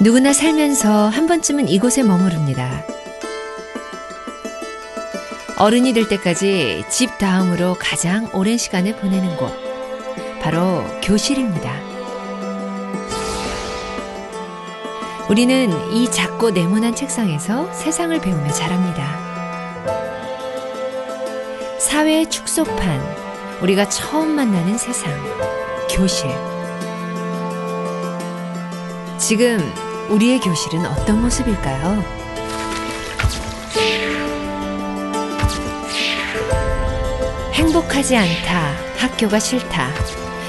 누구나 살면서 한 번쯤은 이곳에 머무릅니다. 어른이 될 때까지 집 다음으로 가장 오랜 시간을 보내는 곳, 바로 교실입니다. 우리는 이 작고 네모난 책상에서 세상을 배우며 자랍니다. 사회의 축소판, 우리가 처음 만나는 세상, 교실. 지금 우리의 교실은 어떤 모습일까요? 행복하지 않다, 학교가 싫다.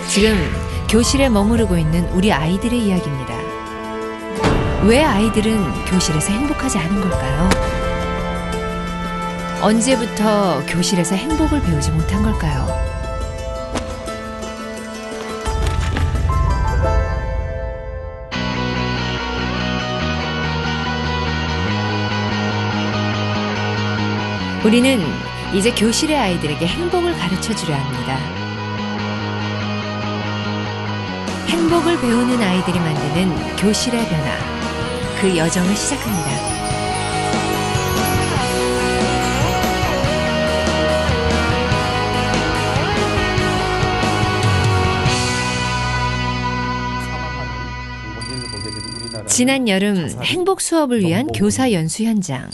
지금 교실에 머무르고 있는 우리 아이들의 이야기입니다. 왜 아이들은 교실에서 행복하지 않은 걸까요? 언제부터 교실에서 행복을 배우지 못한 걸까요? 우리는 이제 교실의 아이들에게 행복을 가르쳐 주려 합니다. 행복을 배우는 아이들이 만드는 교실의 변화, 그 여정을 시작합니다. 지난 여름 행복 수업을 위한 교사 연수 현장.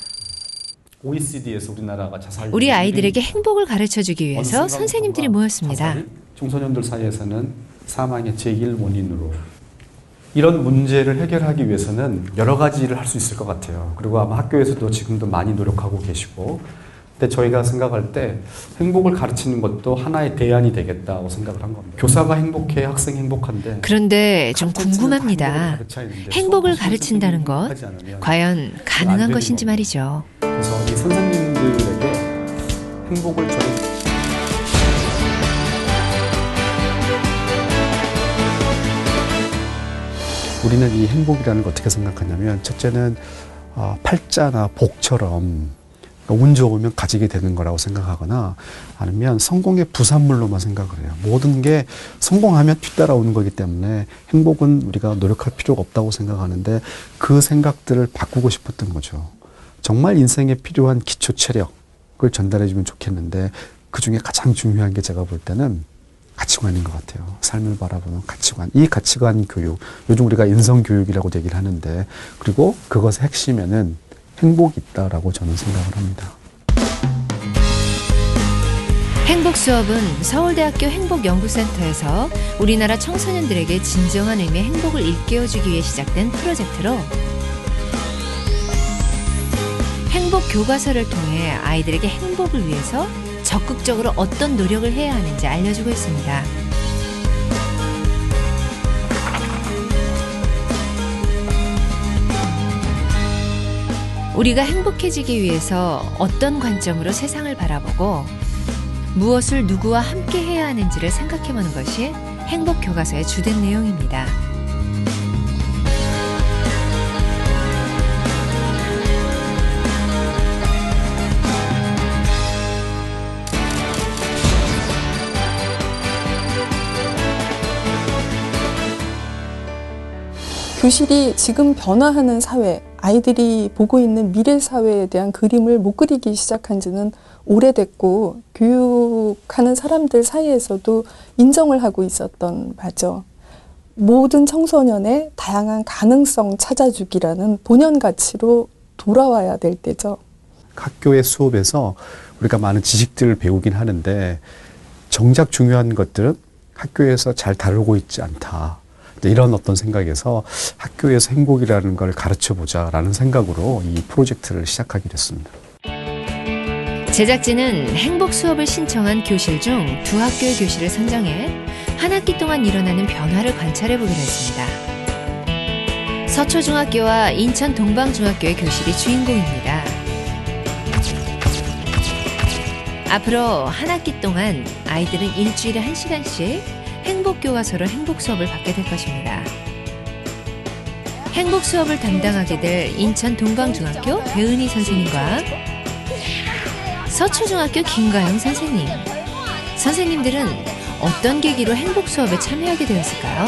OECD에서 우리나라가 자살 우리 아이들에게 행복을 가르쳐주기 위해서 선생님들이 모였습니다. 청소년들 사이에서는 사망의 제1 원인으로 이런 문제를 해결하기 위해서는 여러 가지를 할 수 있을 것 같아요. 그리고 아마 학교에서도 지금도 많이 노력하고 계시고, 근데 저희가 생각할 때 행복을 가르치는 것도 하나의 대안이 되겠다고 생각을 한 겁니다. 교사가 행복해, 학생이 행복한데. 그런데 좀 궁금합니다. 행복을 가르친다는 것, 과연 가능한 것인지 말이죠. 그래서 이 선생님들에게 행복을 우리는 이 행복이라는 걸 어떻게 생각하냐면, 첫째는 팔자나 복처럼 운 좋으면 가지게 되는 거라고 생각하거나, 아니면 성공의 부산물로만 생각을 해요. 모든 게 성공하면 뒤따라오는 거기 때문에 행복은 우리가 노력할 필요가 없다고 생각하는데, 그 생각들을 바꾸고 싶었던 거죠. 정말 인생에 필요한 기초 체력을 전달해 주면 좋겠는데, 그 중에 가장 중요한 게 제가 볼 때는 가치관인 것 같아요. 삶을 바라보는 가치관. 이 가치관 교육, 요즘 우리가 인성교육이라고 얘기를 하는데, 그리고 그것의 핵심에는 행복이 있다라고 저는 생각을 합니다. 행복 수업은 서울대학교 행복연구센터에서 우리나라 청소년들에게 진정한 의미의 행복을 일깨워주기 위해 시작된 프로젝트로, 행복 교과서를 통해 아이들에게 행복을 위해서 적극적으로 어떤 노력을 해야 하는지 알려주고 있습니다. 우리가 행복해지기 위해서 어떤 관점으로 세상을 바라보고 무엇을 누구와 함께 해야 하는지를 생각해보는 것이 행복 교과서의 주된 내용입니다. 교실이 지금 변화하는 사회, 아이들이 보고 있는 미래 사회에 대한 그림을 못 그리기 시작한 지는 오래됐고, 교육하는 사람들 사이에서도 인정을 하고 있었던 바죠. 모든 청소년의 다양한 가능성 찾아주기라는 본연 가치로 돌아와야 될 때죠. 학교의 수업에서 우리가 많은 지식들을 배우긴 하는데, 정작 중요한 것들은 학교에서 잘 다루고 있지 않다. 이런 어떤 생각에서 학교에서 행복이라는 걸 가르쳐보자라는 생각으로 이 프로젝트를 시작하게 됐습니다. 제작진은 행복 수업을 신청한 교실 중 두 학교의 교실을 선정해 한 학기 동안 일어나는 변화를 관찰해 보기로 했습니다. 서초중학교와 인천 동방중학교의 교실이 주인공입니다. 앞으로 한 학기 동안 아이들은 일주일에 1시간씩 행복교과서로 행복 수업을 받게 될 것입니다. 행복 수업을 담당하게 될 인천 동방중학교 배은희 선생님과 서초중학교 김가영 선생님. 선생님들은 어떤 계기로 행복 수업에 참여하게 되었을까요?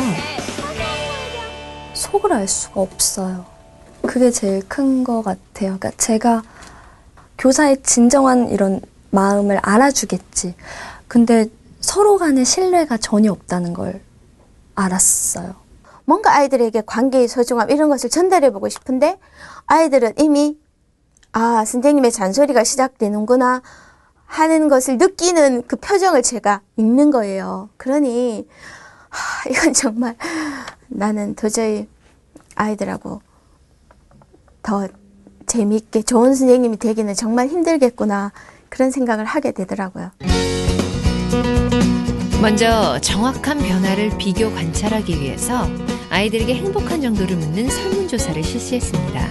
속을 알 수가 없어요. 그게 제일 큰 것 같아요. 그러니까 제가 교사의 진정한 이런 마음을 알아주겠지. 근데 서로 간의 신뢰가 전혀 없다는 걸 알았어요. 뭔가 아이들에게 관계의 소중함 이런 것을 전달해보고 싶은데 아이들은 이미 아, 선생님의 잔소리가 시작되는구나 하는 것을 느끼는 그 표정을 제가 읽는 거예요. 그러니 이건 정말 나는 도저히 아이들하고 더 재미있게 좋은 선생님이 되기는 정말 힘들겠구나 그런 생각을 하게 되더라고요. 먼저 정확한 변화를 비교 관찰하기 위해서 아이들에게 행복한 정도를 묻는 설문조사를 실시했습니다.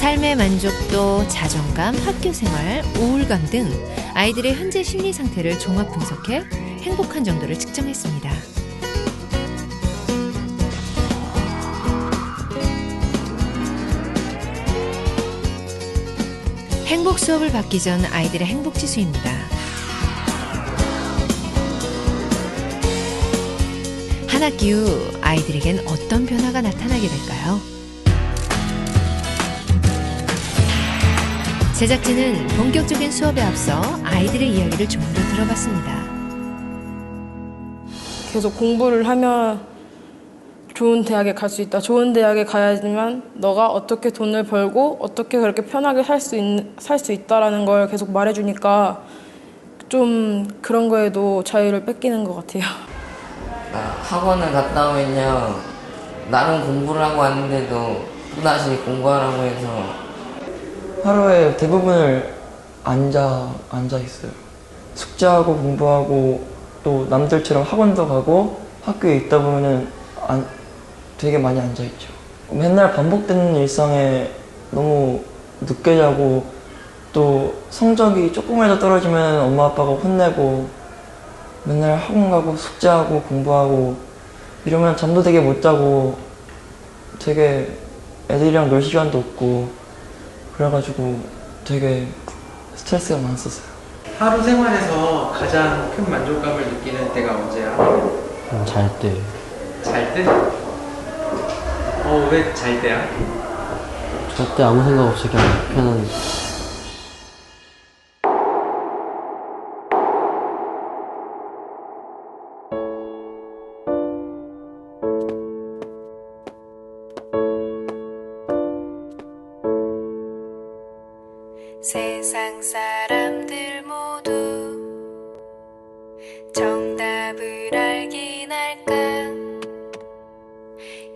삶의 만족도, 자존감, 학교생활, 우울감 등 아이들의 현재 심리 상태를 종합 분석해 행복한 정도를 측정했습니다. 행복 수업을 받기 전 아이들의 행복 지수입니다. 한 학기 후 아이들에겐 어떤 변화가 나타나게 될까요? 제작진은 본격적인 수업에 앞서 아이들의 이야기를 좀 더 들어봤습니다. 계속 공부를 하면 좋은 대학에 갈 수 있다. 좋은 대학에 가야지만 너가 어떻게 돈을 벌고 어떻게 그렇게 편하게 살 수 있다라는 걸 계속 말해주니까 좀 그런 거에도 자유를 뺏기는 것 같아요. 학원을 갔다 오면요 나름 공부를 하고 왔는데도 또다시 공부하라고 해서 하루에 대부분을 앉아 있어요. 숙제하고 공부하고 또 남들처럼 학원도 가고 학교에 있다 보면은 되게 많이 앉아 있죠. 맨날 반복되는 일상에 너무 늦게 자고 또 성적이 조금이라도 떨어지면 엄마 아빠가 혼내고 맨날 학원 가고 숙제하고 공부하고 이러면 잠도 되게 못 자고 되게 애들이랑 놀 시간도 없고 그래가지고 되게 스트레스가 많았었어요. 하루 생활에서 가장 큰 만족감을 느끼는 때가 언제야? 잘 때. 잘 때? 왜 잘 때야? 잘 때 아무 생각 없이 그냥 편한. 세상 사람들 모두 정답을 알긴 할까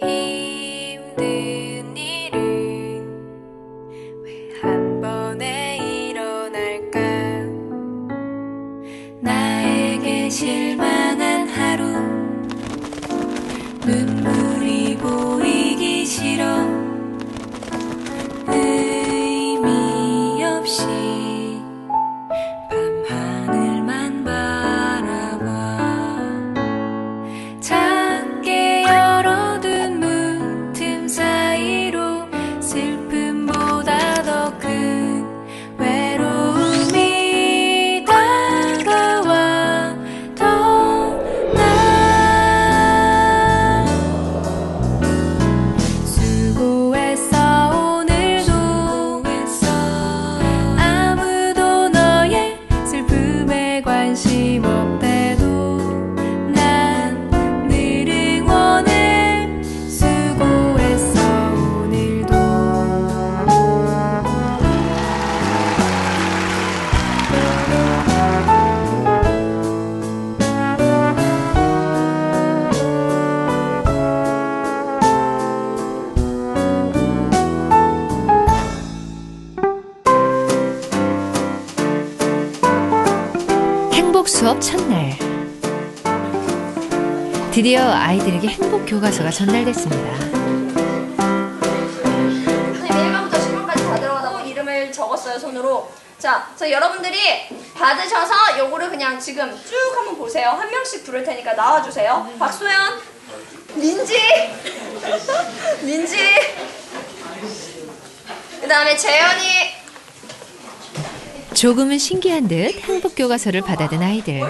힘든 일은 왜 한 번에 일어날까 나에게 실망한 하루 눈물이 보이기 싫어 의미 없이 밤하늘만 바라봐 작게 열어둔 문틈 사이로 슬픔보다 더 큰 외로움이 다가와 더 나 수고했어 오늘도 행복 수업 첫날. 드디어 아이들에게 행복 교과서가 전달됐습니다. 선생님 1번부터 10번까지 다 들어가다고 이름을 적었어요, 손으로. 자, 여러분들이 받으셔서 요거를 그냥 지금 쭉 한번 보세요. 한 명씩 부를 테니까 나와주세요. 박소연, 민지, 민지, 그 다음에 재현이. 조금은 신기한 듯 행복 교과서를 받아든 아이들.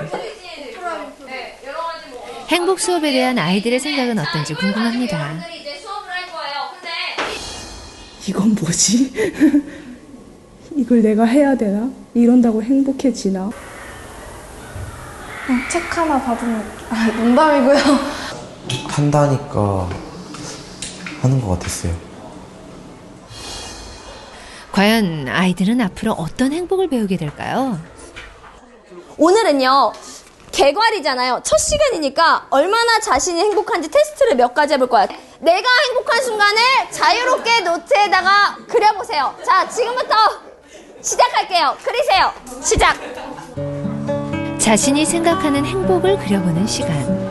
행복 수업에 대한 아이들의 생각은 어떤지 궁금합니다. 이건 뭐지? 이걸 내가 해야 되나? 이런다고 행복해지나? 책 하나 받으면 농담이고요. 한다니까 하는 것 같았어요. 과연 아이들은 앞으로 어떤 행복을 배우게 될까요? 오늘은요, 개괄이잖아요. 첫 시간이니까 얼마나 자신이 행복한지 테스트를 몇 가지 해볼 거야. 내가 행복한 순간을 자유롭게 노트에다가 그려보세요. 자, 지금부터 시작할게요. 그리세요. 시작. 자신이 생각하는 행복을 그려보는 시간.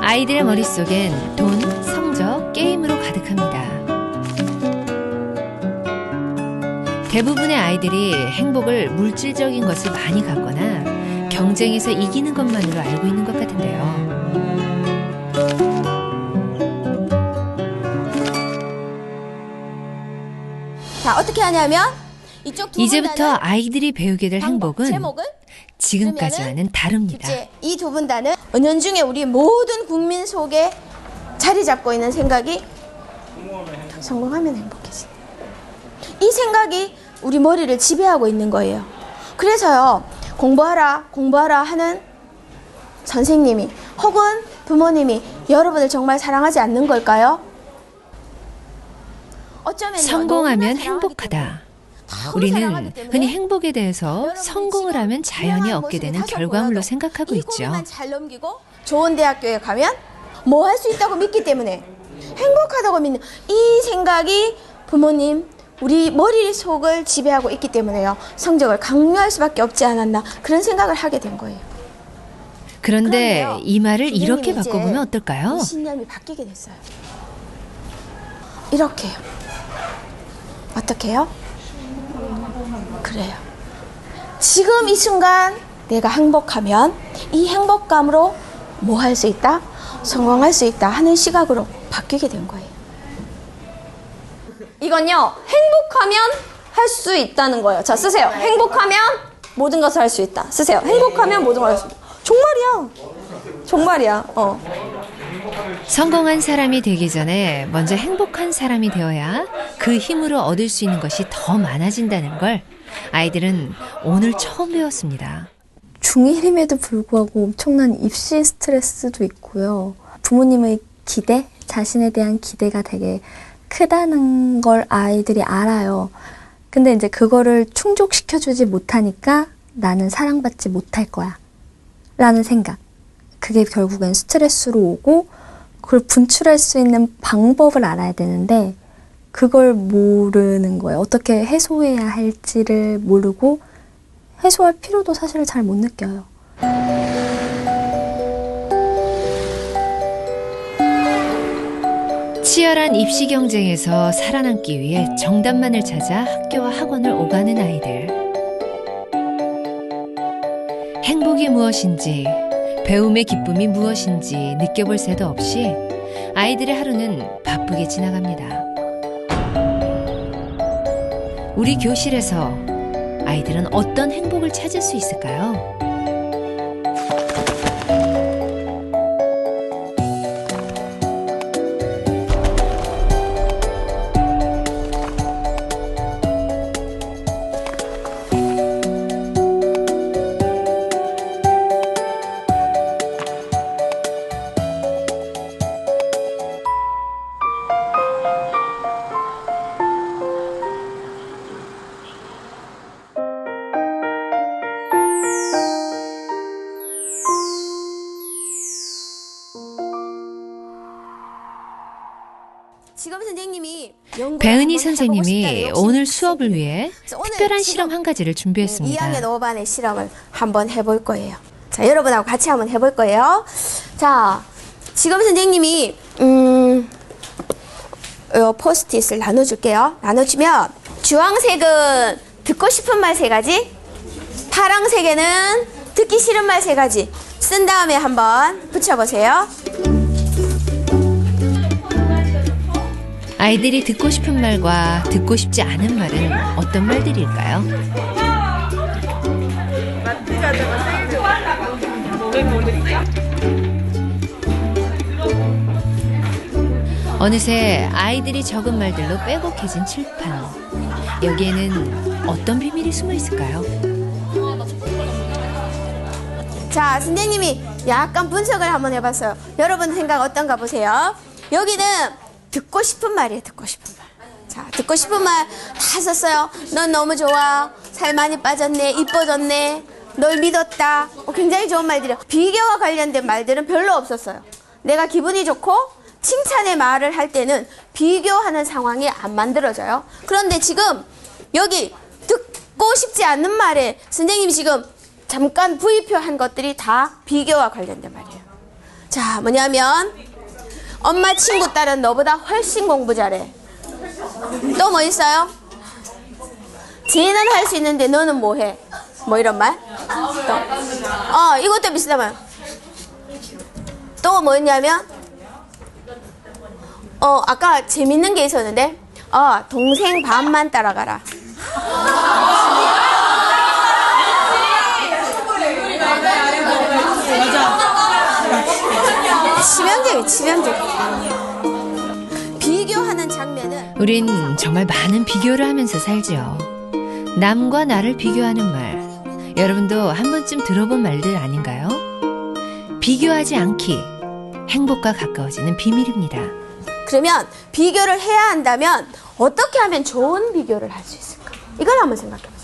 아이들의 머릿속엔 돈, 성적, 게임으로 가득합니다. 대부분의 아이들이 행복을 물질적인 것을 많이 갖거나 경쟁에서 이기는 것만으로 알고 있는 것 같은데요. 자, 어떻게 하냐면 이쪽 두 이제부터 아이들이 배우게 될 행복은 제목은 지금까지와는 다릅니다. 이 두 분단은 은연중에 우리 모든 국민 속에 자리 잡고 있는 생각이 성공하면 행복해진다. 이 생각이 우리 머리를 지배하고 있는 거예요. 그래서요, 공부하라 하는 선생님이 혹은 부모님이 여러분을 정말 사랑하지 않는 걸까요? 어쩌면 성공하면 행복하다. 우리는 흔히 행복에 대해서 성공을 하면 자연히 얻게 되는 결과물로 생각하고 있죠. 잘 넘기고 좋은 대학교에 가면 뭐 할 수 있다고 믿기 때문에 행복하다고 믿는 이 생각이 부모님, 우리 머릿속을 지배하고 있기 때문에요. 성적을 강요할 수밖에 없지 않았나 그런 생각을 하게 된 거예요. 그런데 그런데요, 이 말을 이렇게 이제 바꿔보면 어떨까요? 이 신념이 바뀌게 됐어요. 이렇게요. 어떻게요? 그래요. 지금 이 순간 내가 행복하면 이 행복감으로 뭐 할 수 있다? 성공할 수 있다 하는 시각으로 바뀌게 된 거예요. 이건요, 행복하면 할 수 있다는 거예요. 자, 쓰세요. 행복하면 모든 것을 할 수 있다. 쓰세요. 행복하면 모든 걸 할 수 있다. 정말이야. 성공한 사람이 되기 전에 먼저 행복한 사람이 되어야 그 힘으로 얻을 수 있는 것이 더 많아진다는 걸 아이들은 오늘 처음 배웠습니다. 중1임에도 불구하고 엄청난 입시 스트레스도 있고요. 부모님의 기대, 자신에 대한 기대가 되게 크다는 걸 아이들이 알아요. 근데 이제 그거를 충족시켜주지 못하니까 나는 사랑받지 못할 거야 라는 생각. 그게 결국엔 스트레스로 오고 그걸 분출할 수 있는 방법을 알아야 되는데 그걸 모르는 거예요. 어떻게 해소해야 할지를 모르고 해소할 필요도 사실 잘 못 느껴요. 치열한 입시 경쟁에서 살아남기 위해 정답만을 찾아 학교와 학원을 오가는 아이들. 행복이 무엇인지, 배움의 기쁨이 무엇인지 느껴볼 새도 없이 아이들의 하루는 바쁘게 지나갑니다. 우리 교실에서 아이들은 어떤 행복을 찾을 수 있을까요? 지금 선생님이 배은희 선생님이 오늘 수업을 위해 특별한 실험 한 가지를 준비했습니다. 2학년 5반의 실험을 한번 해볼 거예요. 자, 여러분하고 같이 한번 해볼 거예요. 자, 지금 선생님이 포스트잇을 나눠줄게요. 나눠주면 주황색은 듣고 싶은 말 3가지, 파랑색에는 듣기 싫은 말 3가지 쓴 다음에 한번 붙여보세요. 아이들이 듣고 싶은 말과 듣고 싶지 않은 말은 어떤 말들일까요? 어느새 아이들이 적은 말들로 빼곡해진 칠판. 여기에는 어떤 비밀이 숨어 있을까요? 자, 선생님이 약간 분석을 한번 해봤어요. 여러분 생각 어떤가 보세요. 여기는 듣고 싶은 말이에요. 듣고 싶은 말. 자, 듣고 싶은 말 다 썼어요. 넌 너무 좋아. 살 많이 빠졌네. 이뻐졌네. 널 믿었다. 굉장히 좋은 말들이에요. 비교와 관련된 말들은 별로 없었어요. 내가 기분이 좋고 칭찬의 말을 할 때는 비교하는 상황이 안 만들어져요. 그런데 지금 여기 듣고 싶지 않는 말에 선생님이 지금 잠깐 부의표한 것들이 다 비교와 관련된 말이에요. 자, 뭐냐면 엄마 친구 딸은 너보다 훨씬 공부 잘해. 또 뭐 있어요? 쟤는 할 수 있는데 너는 뭐해? 뭐 이런 말? 또. 이것도 비슷한 말. 또 뭐였냐면 아까 재밌는 게 있었는데 동생 반만 따라가라. 치명적. 비교하는 장면은 우린 정말 많은 비교를 하면서 살죠. 남과 나를 비교하는 말. 여러분도 한 번쯤 들어본 말들 아닌가요? 비교하지 않기. 행복과 가까워지는 비밀입니다. 그러면 비교를 해야 한다면 어떻게 하면 좋은 비교를 할 수 있을까? 이걸 한번 생각해보자.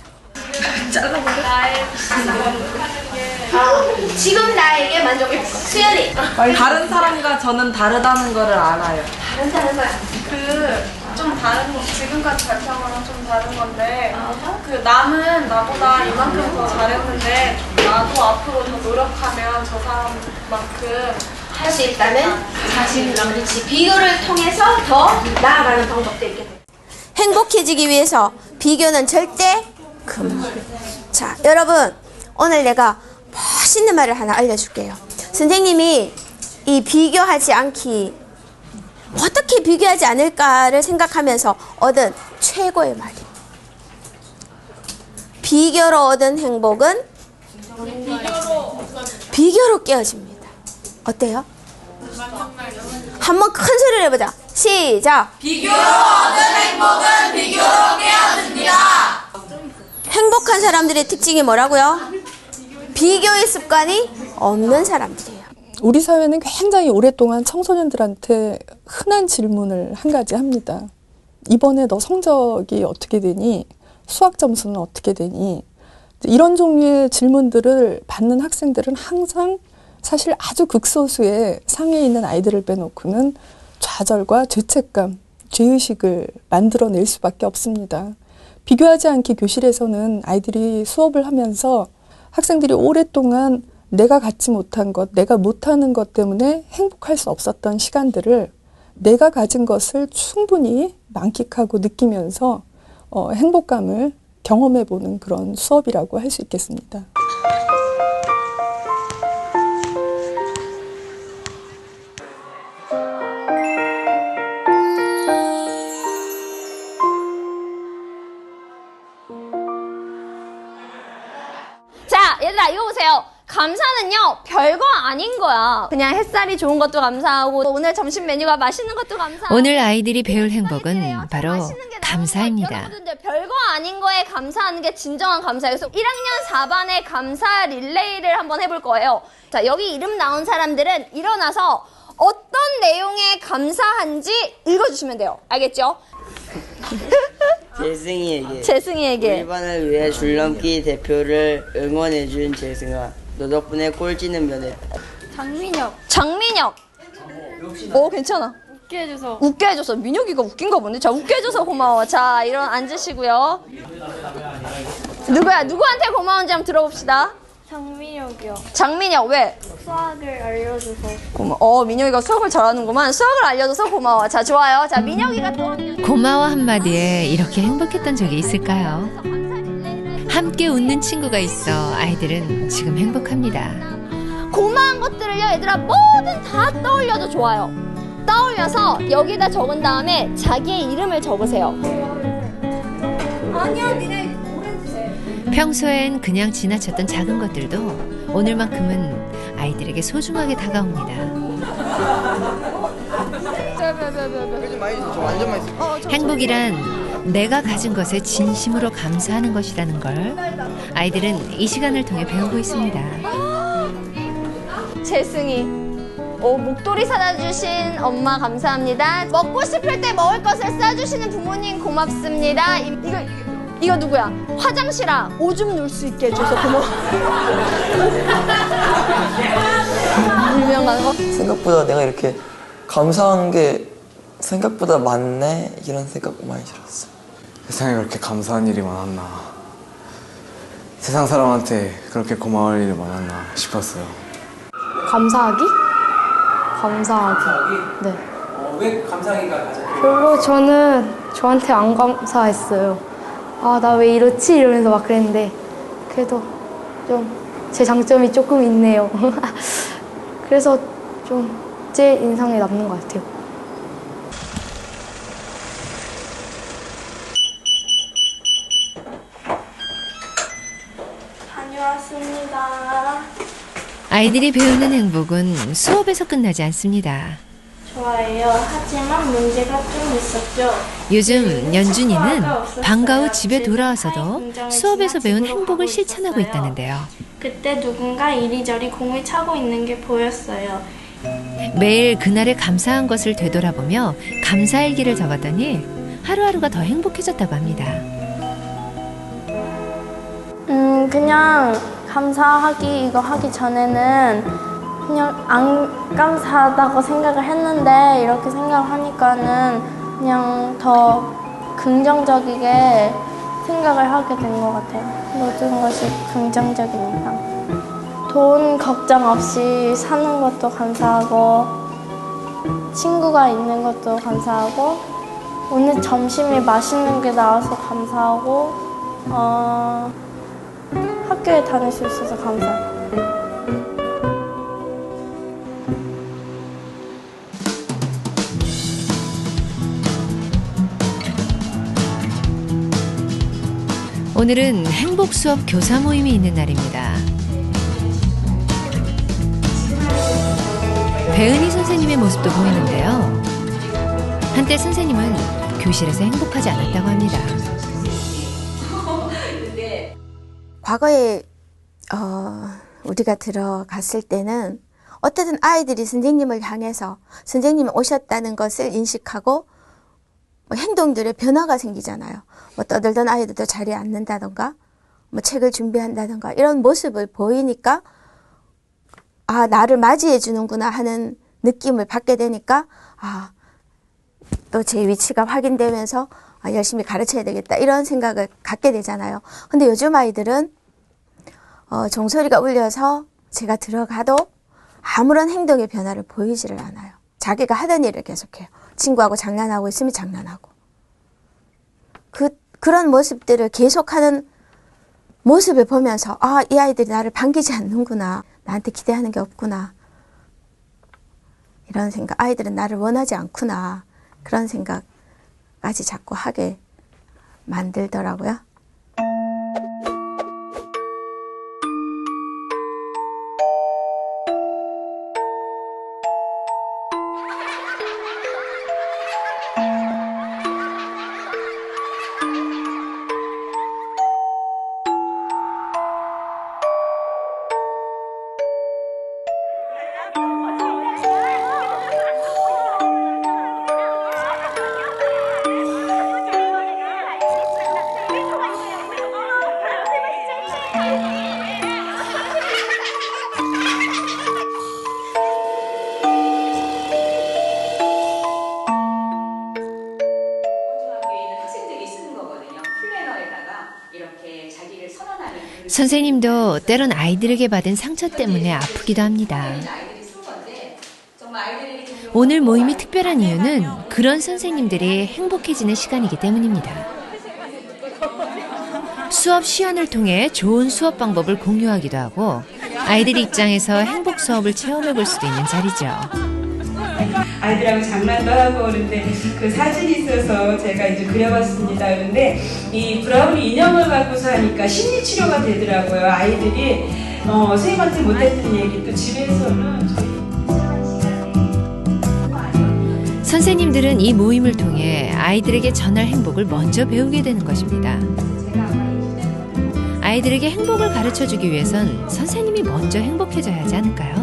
지금 나에게 만족해. 수연이. 다른 사람과 저는 다르다는 거를 알아요. 다르다는 거야. 좀 다른 지금까지 발표하는 좀 다른 건데 남은 나보다 이만큼 더 잘했는데 나도 앞으로 더 노력하면 저 사람만큼 할 수 있다는 자신감. 그렇지. 비교를 통해서 더 나아가는 방법도 있게 돼. 행복해지기 위해서 비교는 절대 금물. 자, 여러분 오늘 내가 멋있는 말을 하나 알려줄게요. 선생님이 이 비교하지 않기, 어떻게 비교하지 않을까를 생각하면서 얻은 최고의 말이, 비교로 얻은 행복은 비교로 깨어집니다. 어때요? 한번 큰 소리를 해보자. 시작. 비교로 얻은 행복은 비교로 깨어집니다. 행복한 사람들의 특징이 뭐라고요? 비교의 습관이 없는 사람들이에요. 우리 사회는 굉장히 오랫동안 청소년들한테 흔한 질문을 한 가지 합니다. 이번에 너 성적이 어떻게 되니? 수학 점수는 어떻게 되니? 이런 종류의 질문들을 받는 학생들은 항상 사실 아주 극소수의 상위에 있는 아이들을 빼놓고는 좌절과 죄책감, 죄의식을 만들어낼 수밖에 없습니다. 비교하지 않게 교실에서는 아이들이 수업을 하면서 학생들이 오랫동안 내가 갖지 못한 것, 내가 못하는 것 때문에 행복할 수 없었던 시간들을 내가 가진 것을 충분히 만끽하고 느끼면서 행복감을 경험해보는 그런 수업이라고 할 수 있겠습니다. 자, 얘들아 이거 보세요. 감사는요 별거 아닌 거야. 그냥 햇살이 좋은 것도 감사하고 오늘 점심 메뉴가 맛있는 것도 감사하고. 오늘 아이들이 배울 행복은 바로 감사입니다. 여러분들 별거 아닌 거에 감사하는 게 진정한 감사예요. 그래서 1학년 4반의 감사 릴레이를 한번 해볼 거예요. 자, 여기 이름 나온 사람들은 일어나서 어떤 내용에 감사한지 읽어주시면 돼요. 알겠죠? 재승이에게 우리 반을 위해 줄넘기 대표를 응원해준 재승아, 너 덕분에 꼴찌는 면했다. 장민혁. 오, 괜찮아. 웃게 해줘서. 웃게 해줘서. 민혁이가 웃긴 거 뭔데? 자, 웃게 해줘서 고마워. 자, 이런 앉으시고요. 누구야? 누구한테 고마운지 한번 들어봅시다. 장민혁이요. 장민혁, 왜? 수학을 알려줘서. 고마워. 민혁이가 수학을 잘하는구만. 수학을 알려줘서 고마워. 자, 좋아요. 자, 민혁이가 또 고마워 한마디에 이렇게 행복했던 적이 있을까요? 함께 웃는 친구가 있어 아이들은 지금 행복합니다. 고마운 것들을요, 얘들아, 뭐든 다 떠올려도 좋아요. 떠올려서 여기다 적은 다음에 자기의 이름을 적으세요. 아니야, 니네 평소엔 그냥 지나쳤던 작은 것들도 오늘만큼은 아이들에게 소중하게 다가옵니다. 행복이란 내가 가진 것에 진심으로 감사하는 것이라는 걸 아이들은 이 시간을 통해 배우고 있습니다. 재승이, 목도리 사다 주신 엄마 감사합니다. 먹고 싶을 때 먹을 것을 싸주시는 부모님 고맙습니다. 이거 누구야? 화장실아, 오줌 넣을 수 있게 해줘서 고마워. 유명한 거? 생각보다 내가 이렇게 감사한 게 생각보다 많네 이런 생각 많이 들었어요. 세상에 그렇게 감사한 일이 많았나, 세상 사람한테 그렇게 고마울 일이 많았나 싶었어요. 감사하기? 감사하기. 네. 왜 감사하기가 가장 별로 저는 저한테 안 감사했어요. 아, 나 왜 이렇지? 이러면서 막 그랬는데 그래도 좀 제 장점이 조금 있네요. 그래서 좀 제일 인상에 남는 것 같아요. 다녀왔습니다. 아이들이 배우는 행복은 수업에서 끝나지 않습니다. 좋아요. 하지만 문제가 좀 있었죠. 요즘 연준이는 방과 후 집에 돌아와서도 수업에서 배운 행복을 실천하고 있다는데요. 그때 누군가 이리저리 공을 차고 있는 게 보였어요. 매일 그날의 감사한 것을 되돌아보며 감사일기를 적었더니 하루하루가 더 행복해졌다고 합니다. 그냥 감사하기 이거 하기 전에는 그냥 안 감사하다고 생각을 했는데 이렇게 생각을 하니까는 그냥 더 긍정적이게 생각을 하게 된 것 같아요. 모든 것이 긍정적이니까. 돈 걱정 없이 사는 것도 감사하고 친구가 있는 것도 감사하고 오늘 점심에 맛있는 게 나와서 감사하고 학교에 다닐 수 있어서 감사해요. 오늘은 행복 수업 교사 모임이 있는 날입니다. 배은희 선생님의 모습도 보이는데요. 한때 선생님은 교실에서 행복하지 않았다고 합니다. 과거에 우리가 들어갔을 때는 어쨌든 아이들이 선생님을 향해서 선생님이 오셨다는 것을 인식하고 행동들의 변화가 생기잖아요. 떠들던 아이들도 자리에 앉는다던가 책을 준비한다던가 이런 모습을 보이니까 아, 나를 맞이해 주는구나 하는 느낌을 받게 되니까 또 제 위치가 확인되면서 열심히 가르쳐야 되겠다 이런 생각을 갖게 되잖아요. 근데 요즘 아이들은 종소리가 울려서 제가 들어가도 아무런 행동의 변화를 보이지를 않아요. 자기가 하던 일을 계속해요. 친구하고 장난하고 있으면 장난하고. 그런 모습들을 계속하는 모습을 보면서 이 아이들이 나를 반기지 않는구나. 나한테 기대하는 게 없구나. 이런 생각. 아이들은 나를 원하지 않구나. 그런 생각까지 자꾸 하게 만들더라고요. 선생님도 때론 아이들에게 받은 상처 때문에 아프기도 합니다. 오늘 모임이 특별한 이유는 그런 선생님들이 행복해지는 시간이기 때문입니다. 수업 시연을 통해 좋은 수업 방법을 공유하기도 하고 아이들 입장에서 행복 수업을 체험해 볼 수도 있는 자리죠. 아이들하고 장난도 하고 그런데 그 사진이 있어서 제가 이제 그려봤습니다. 그런데 이 브라우니 인형을 갖고서 하니까 심리치료가 되더라고요. 아이들이 선생님한테 못했던 얘기 또 집에서는 선생님들은 이 모임을 통해 아이들에게 전할 행복을 먼저 배우게 되는 것입니다. 아이들에게 행복을 가르쳐주기 위해선 선생님이 먼저 행복해져야 하지 않을까요?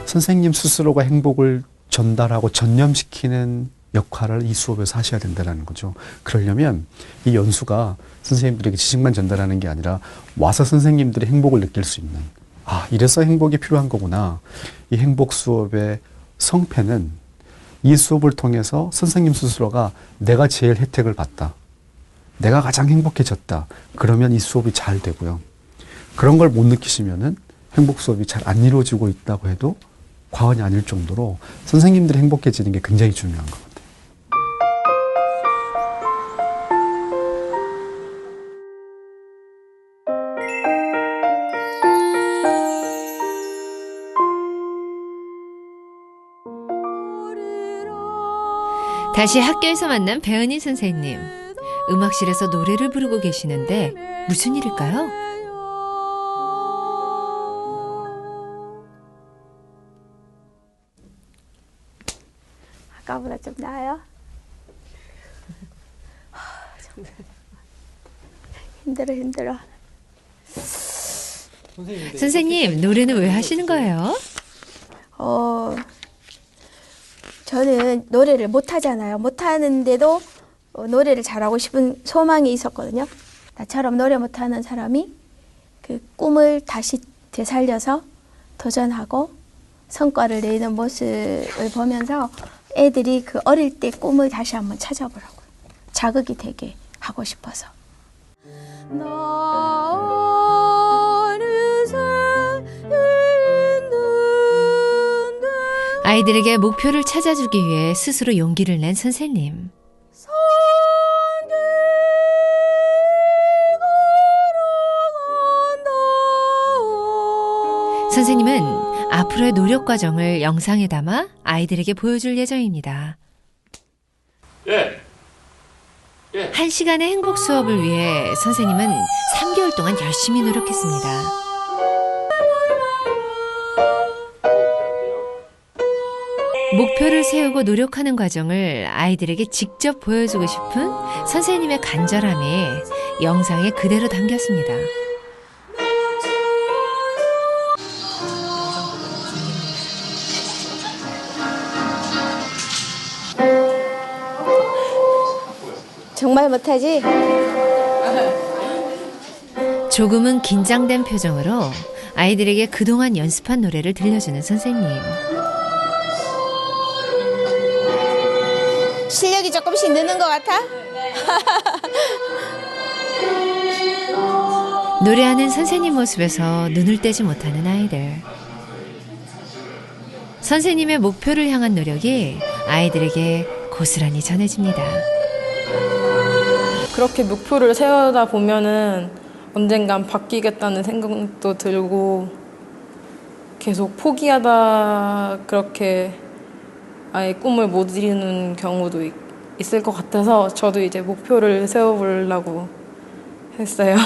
선생님 스스로가 행복을 전달하고 전념시키는 역할을 이 수업에서 하셔야 된다는 거죠. 그러려면 이 연수가 선생님들에게 지식만 전달하는 게 아니라 와서 선생님들이 행복을 느낄 수 있는, 이래서 행복이 필요한 거구나. 이 행복 수업의 성패는 이 수업을 통해서 선생님 스스로가 내가 제일 혜택을 받다, 내가 가장 행복해졌다, 그러면 이 수업이 잘 되고요. 그런 걸 못 느끼시면은 행복 수업이 잘 안 이루어지고 있다고 해도 과언이 아닐 정도로 선생님들이 행복해지는 게 굉장히 중요한 것 같아요. 다시 학교에서 만난 배은희 선생님. 음악실에서 노래를 부르고 계시는데 무슨 일일까요? 아까보다 좀 나아요? 힘들어. 선생님, 노래는 왜 하시는 거예요? 저는 노래를 못하잖아요. 못하는데도 노래를 잘하고 싶은 소망이 있었거든요. 나처럼 노래 못하는 사람이 그 꿈을 다시 되살려서 도전하고 성과를 내는 모습을 보면서 애들이 그 어릴 때 꿈을 다시 한번 찾아보라고요. 자극이 되게 하고 싶어서. 아이들에게 목표를 찾아주기 위해 스스로 용기를 낸 선생님. 선생님은 앞으로의 노력 과정을 영상에 담아 아이들에게 보여줄 예정입니다. 1시간의 행복 수업을 위해 선생님은 3개월 동안 열심히 노력했습니다. 목표를 세우고 노력하는 과정을 아이들에게 직접 보여주고 싶은 선생님의 간절함이 영상에 그대로 담겼습니다. 정말 못하지? 조금은 긴장된 표정으로 아이들에게 그동안 연습한 노래를 들려주는 선생님. 실력이 조금씩 느는 것 같아? 노래하는 선생님 모습에서 눈을 떼지 못하는 아이들. 선생님의 목표를 향한 노력이 아이들에게 고스란히 전해집니다. 그렇게 목표를 세우다 보면은 언젠간 바뀌겠다는 생각도 들고 계속 포기하다 그렇게 아예 꿈을 못 이루는 경우도 있을 것 같아서 저도 이제 목표를 세워보려고 했어요.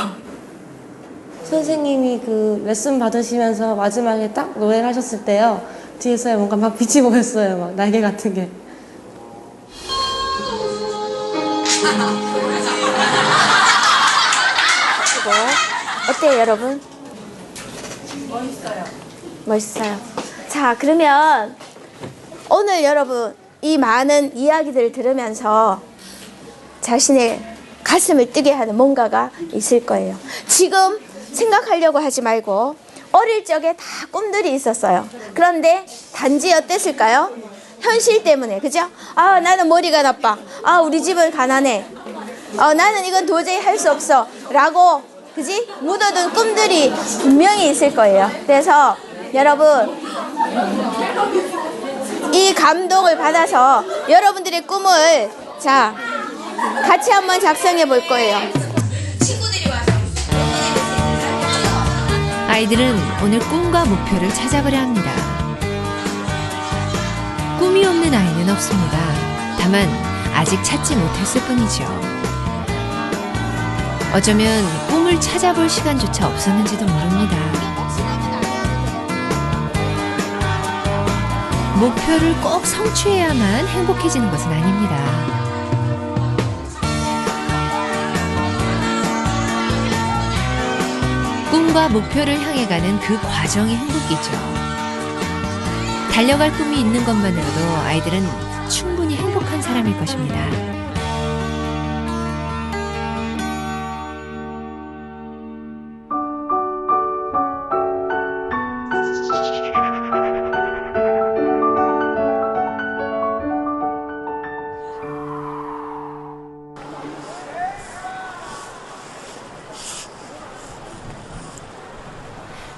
선생님이 그 레슨 받으시면서 마지막에 딱 노래를 하셨을 때요. 뒤에서 뭔가 막 빛이 보였어요. 막 날개 같은 게. 어때요, 여러분? 멋있어요. 자, 그러면 오늘 여러분 이 많은 이야기들을 들으면서 자신의 가슴을 뜨게 하는 뭔가가 있을 거예요. 지금 생각하려고 하지 말고 어릴 적에 다 꿈들이 있었어요. 그런데 단지 어땠을까요? 현실 때문에, 그죠? 아, 나는 머리가 나빠. 아, 우리 집은 가난해. 나는 이건 도저히 할 수 없어 라고 그지? 묻어둔 꿈들이 분명히 있을 거예요. 그래서 여러분 이 감동을 받아서 여러분들의 꿈을 자 같이 한번 작성해 볼 거예요. 아이들은 오늘 꿈과 목표를 찾아가려 합니다. 꿈이 없는 아이는 없습니다. 다만 아직 찾지 못했을 뿐이죠. 어쩌면 꿈을 찾아볼 시간조차 없었는지도 모릅니다. 목표를 꼭 성취해야만 행복해지는 것은 아닙니다. 꿈과 목표를 향해 가는 그 과정이 행복이죠. 달려갈 꿈이 있는 것만으로도 아이들은 충분히 행복한 사람일 것입니다.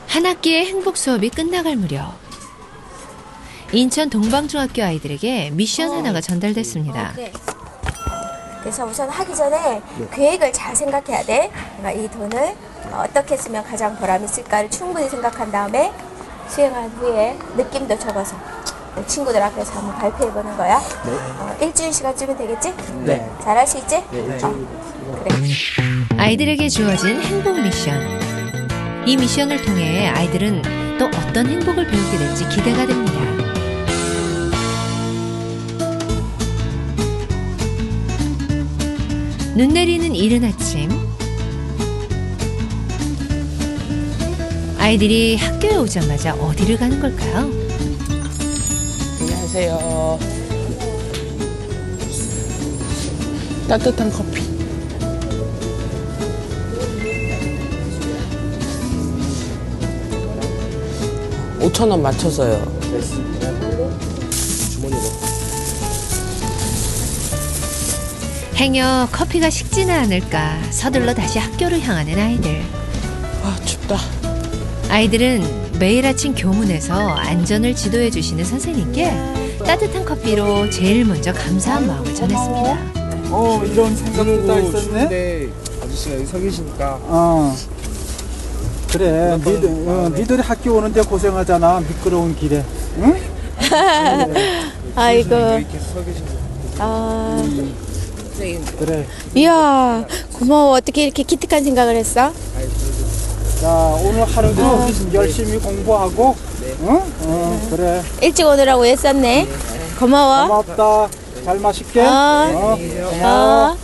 한 학기의 행복 수업이 끝나갈 무렵 인천 동방중학교 아이들에게 미션 하나가 전달됐습니다. 그래서 우선 하기 전에 계획을 잘 생각해야 돼. 그러니까 이 돈을 어떻게 쓰면 가장 보람 있을까를 충분히 생각한 다음에 수행한 후에 느낌도 적어서 친구들 앞에서 한번 발표해보는 거야. 일주일 시간쯤은 되겠지? 네. 잘할 수 있지? 네. 그래. 아이들에게 주어진 행복 미션. 이 미션을 통해 아이들은 또 어떤 행복을 배우게 될지 기대가 됩니다. 눈 내리는 이른 아침, 아이들이 학교에 오자마자 어디를 가는 걸까요? 안녕하세요. 따뜻한 커피. 5,000원 맞춰서요. 주머니로. 행여 커피가 식지는 않을까 서둘러 다시 학교를 향하는 아이들. 아, 춥다. 아이들은 매일 아침 교문에서 안전을 지도해 주시는 선생님께 따뜻한 커피로 제일 먼저 감사한 마음을 전했습니다. 이런 생각도 다 있었네. 네, 아저씨가 여기 서 계시니까. 그래, 니들이 학교 오는데 고생하잖아. 미끄러운 길에. 응? 아이고. 이렇게 서 계시니까. 그래. 이야, 고마워. 어떻게 이렇게 기특한 생각을 했어? 자, 오늘 하루도 열심히 공부하고. 응? 그래. 일찍 오느라고 애썼네. 고마워. 고맙다. 잘 마실게. 고마워.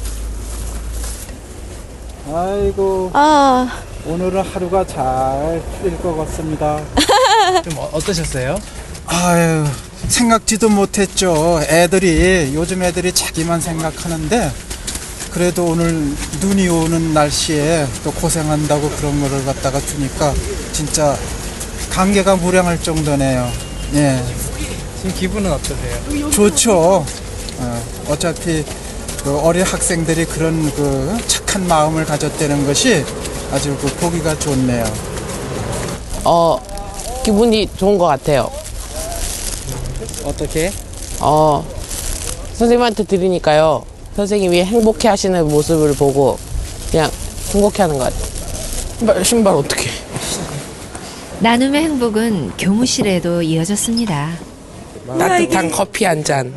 아이고. 오늘은 하루가 잘 풀릴 것 같습니다. 좀 어떠셨어요? 아유, 생각지도 못했죠. 요즘 애들이 자기만 생각하는데, 그래도 오늘 눈이 오는 날씨에 또 고생한다고 그런 거를 갖다가 주니까 진짜 감개가 무량할 정도네요. 예. 지금 기분은 어떠세요? 좋죠. 어차피 그 어린 학생들이 그런 그 착한 마음을 가졌다는 것이 아주 그 보기가 좋네요. 기분이 좋은 것 같아요. 어떻게? 선생님한테 드리니까요. 선생님이 행복해 하시는 모습을 보고 그냥 행복해 하는 것 같아요. 신발 어떻게? 나눔의 행복은 교무실에도 이어졌습니다. 따뜻한 커피 한 잔.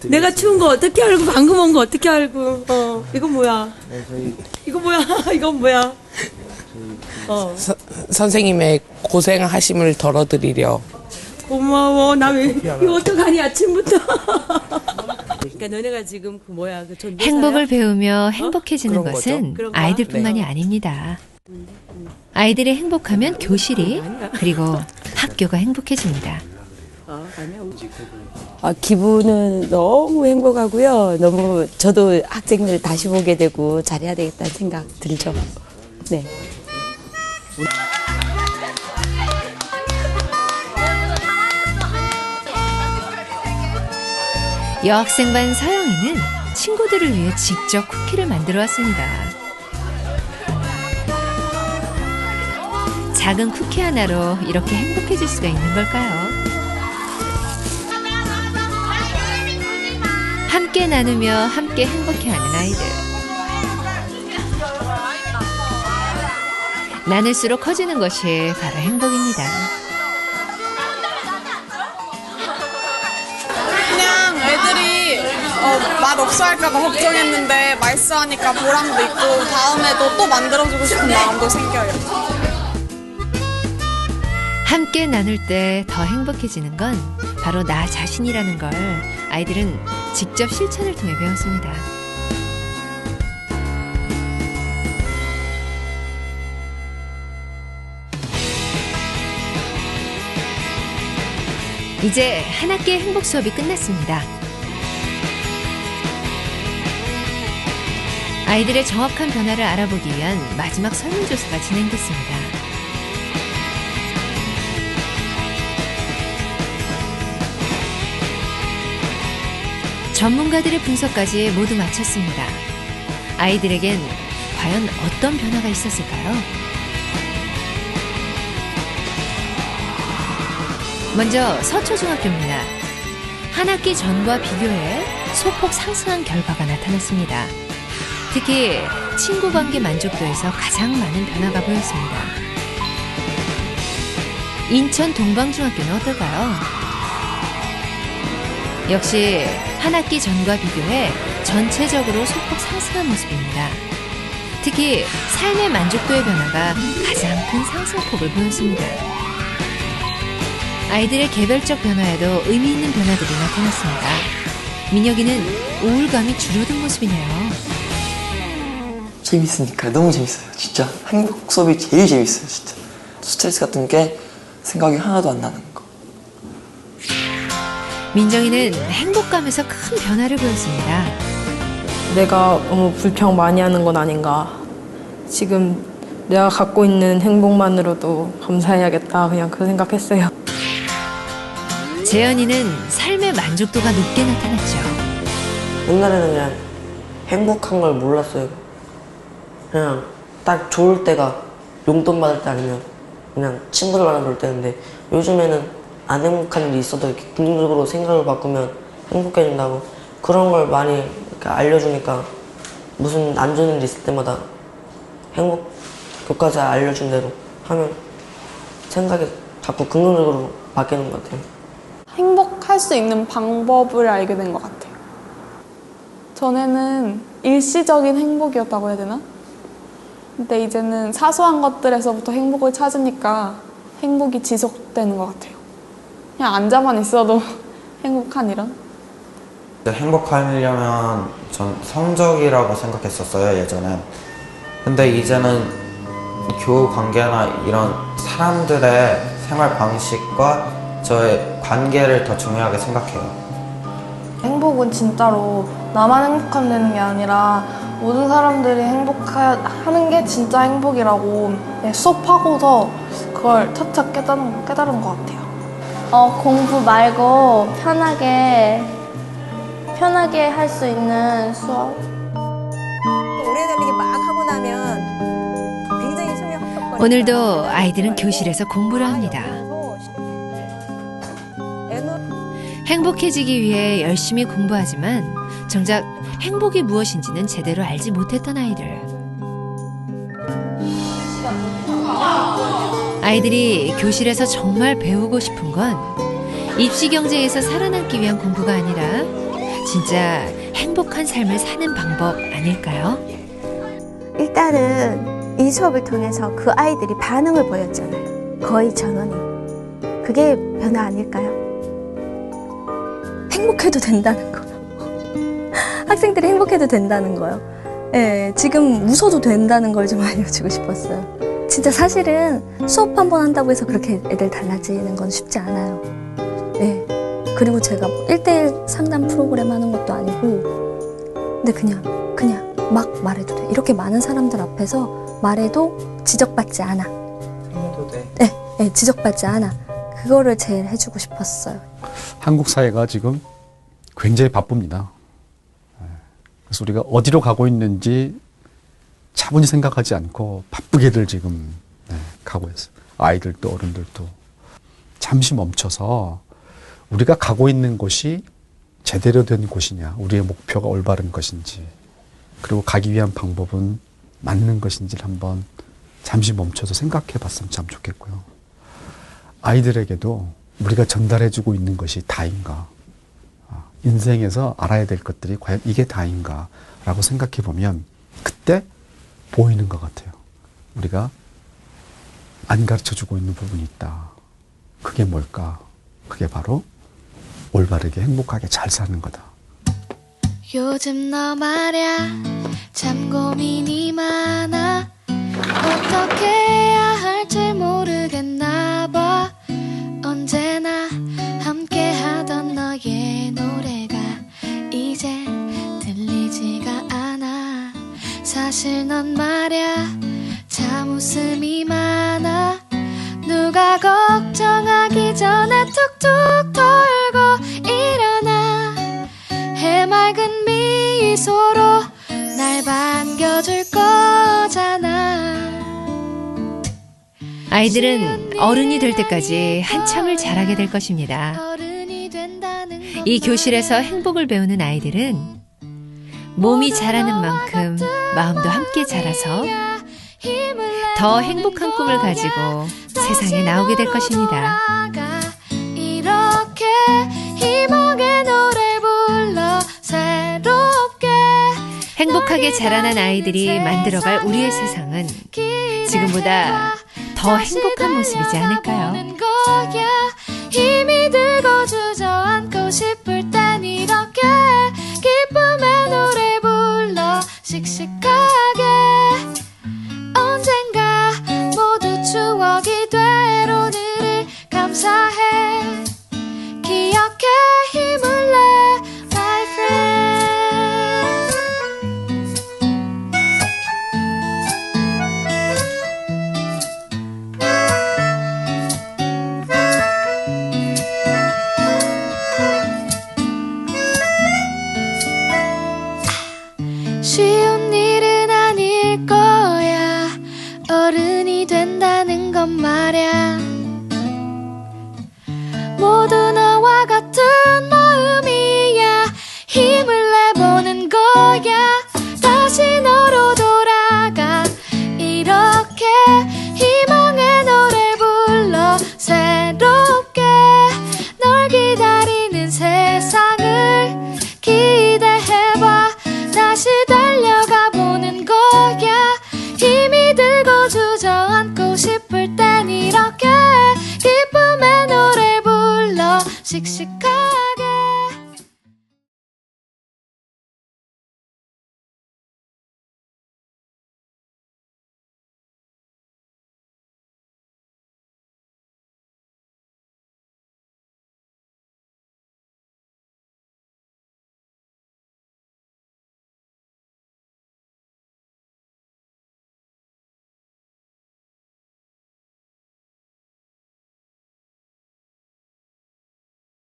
내가 추운 거 어떻게 알고 방금 온 거 어떻게 알고 이건 뭐야? 이건 뭐야? 이건 뭐야? 선생님의 고생하심을 덜어드리려. 고마워. 나 왜 이거 어떡하니 아침부터? 그러니까 너네가 지금 그 뭐야 그 전도사야? 행복을 배우며 행복해지는 그런 것은 거죠? 아이들뿐만이 아닙니다. 아이들이 행복하면 교실이 그리고 학교가 행복해집니다. 기분은 너무 행복하고요. 너무 저도 학생들 다시 보게 되고 잘해야 되겠다는 생각 들죠. 네. 여학생반 서영이는 친구들을 위해 직접 쿠키를 만들어 왔습니다. 작은 쿠키 하나로 이렇게 행복해질 수가 있는 걸까요? 함께 나누며 함께 행복해하는 아이들. 나눌수록 커지는 것이 바로 행복입니다. 그냥 애들이 맛 없어 할까봐 걱정했는데 맛있어하니까 보람도 있고 다음에도 또 만들어주고 싶은 마음도 생겨요. 함께 나눌 때 더 행복해지는 건 바로 나 자신이라는 걸 아이들은 직접 실천을 통해 배웠습니다. 이제 한 학기의 행복 수업이 끝났습니다. 아이들의 정확한 변화를 알아보기 위한 마지막 설문조사가 진행됐습니다. 전문가들의 분석까지 모두 마쳤습니다. 아이들에겐 과연 어떤 변화가 있었을까요? 먼저 서초중학교입니다. 한 학기 전과 비교해 소폭 상승한 결과가 나타났습니다. 특히 친구 관계 만족도에서 가장 많은 변화가 보였습니다. 인천 동방중학교는 어떨까요? 역시 한 학기 전과 비교해 전체적으로 소폭 상승한 모습입니다. 특히 삶의 만족도의 변화가 가장 큰 상승폭을 보였습니다. 아이들의 개별적 변화에도 의미 있는 변화들이 나타났습니다. 민혁이는 우울감이 줄어든 모습이네요. 재밌으니까 너무 재밌어요. 진짜 행복 수업이 제일 재밌어요. 진짜 스트레스 같은 게 생각이 하나도 안 나는 거. 민정이는 행복감에서 큰 변화를 보였습니다. 내가 너무 불평 많이 하는 건 아닌가. 지금 내가 갖고 있는 행복만으로도 감사해야겠다. 그냥 그 생각했어요. 재현이는 삶의 만족도가 높게 나타났죠. 옛날에는 그냥 행복한 걸 몰랐어요. 그냥 딱 좋을 때가 용돈 받을 때 아니면 그냥 친구들이랑 놀 때인데 요즘에는 안 행복한 일이 있어도 이렇게 긍정적으로 생각을 바꾸면 행복해진다고 그런 걸 많이 이렇게 알려주니까 무슨 안 좋은 일 있을 때마다 행복 교과서 알려준 대로 하면 생각이 자꾸 긍정적으로 바뀌는 것 같아요. 행복할 수 있는 방법을 알게 된 것 같아요. 전에는 일시적인 행복이었다고 해야 되나? 근데 이제는 사소한 것들에서부터 행복을 찾으니까 행복이 지속되는 것 같아요. 그냥 앉아만 있어도 행복한 이런? 행복하려면 전 성적이라고 생각했었어요, 예전엔. 근데 이제는 교우 관계나 이런 사람들의 생활 방식과 저의 관계를 더 중요하게 생각해요. 행복은 진짜로 나만 행복하면 되는 게 아니라 모든 사람들이 행복하는 게 진짜 행복이라고 수업하고서 그걸 차차 깨달은 것 같아요. 공부 말고 편하게 할 수 있는 수업. 오래 달리기 막 하고 나면 굉장히 숨이 헉헉거려요. 오늘도 아이들은 교실에서 공부를 합니다. 행복해지기 위해 열심히 공부하지만 정작 행복이 무엇인지는 제대로 알지 못했던 아이들. 아이들이 교실에서 정말 배우고 싶은 건 입시 경쟁에서 살아남기 위한 공부가 아니라 진짜 행복한 삶을 사는 방법 아닐까요? 일단은 이 수업을 통해서 그 아이들이 반응을 보였잖아요. 거의 전원이. 그게 변화 아닐까요? 행복해도 된다는 거. 학생들이 행복해도 된다는 거요. 예, 지금 웃어도 된다는 걸 좀 알려주고 싶었어요. 진짜 사실은 수업 한 번 한다고 해서 그렇게 애들 달라지는 건 쉽지 않아요. 예. 그리고 제가 1대1 상담 프로그램 하는 것도 아니고, 근데 그냥 막 말해도 돼. 이렇게 많은 사람들 앞에서 말해도 지적받지 않아. 해도 돼. 네, 지적받지 않아. 그거를 제일 해주고 싶었어요. 한국 사회가 지금 굉장히 바쁩니다. 그래서 우리가 어디로 가고 있는지 차분히 생각하지 않고 바쁘게들 지금 가고 있어요. 아이들도 어른들도. 잠시 멈춰서 우리가 가고 있는 곳이 제대로 된 곳이냐, 우리의 목표가 올바른 것인지, 그리고 가기 위한 방법은 맞는 것인지를 한번 잠시 멈춰서 생각해 봤으면 참 좋겠고요. 아이들에게도 우리가 전달해주고 있는 것이 다인가, 인생에서 알아야 될 것들이 과연 이게 다인가 라고 생각해 보면 그때 보이는 것 같아요. 우리가 안 가르쳐주고 있는 부분이 있다. 그게 뭘까? 그게 바로 올바르게 행복하게 잘 사는 거다. 요즘 너 말야 참 고민이 많아. 어떻게 해야 할지 모르겠나 봐. 언제나 함께 하던 너의 노래가 이제 들리지가 않아. 사실 넌 말야 참 웃음이 많아. 누가 걱정하기 전에 툭툭 털고 일어나. 해맑은 미소로 날 반겨줄 거잖아. 아이들은 어른이 될 때까지 한참을 자라게 될 것입니다. 이 교실에서 행복을 배우는 아이들은 몸이 자라는 만큼 마음도 함께 자라서 더 행복한 꿈을 가지고 세상에 나오게 될 것입니다. 이렇게 희망의 노래 불러 새롭게 행복하게 자라난 아이들이 만들어갈 우리의 세상은 지금보다 더 행복한 모습이지 않을까요? 힘이 들고 주저앉고 싶을 땐 이렇게 기쁨의 노래 불러 씩씩하게. 언젠가 모두 추억이 될 오늘을 감사해. 기억해 힘을 내 my friend. 쉬운 일은 아닐 거야. 어른이 된다는 건 말야. 모두 너와 같은 마음이야. 힘을 내보는 거야. 다시 너로 돌아가. 이렇게 희망의 노래 불러 새롭게. 널 기다리는 세상을 기대해봐. 다시 달려가 보는 거야. 힘이 들고 주저앉고 싶을 땐 이렇게 기쁨의 노래 불러 씩씩하게.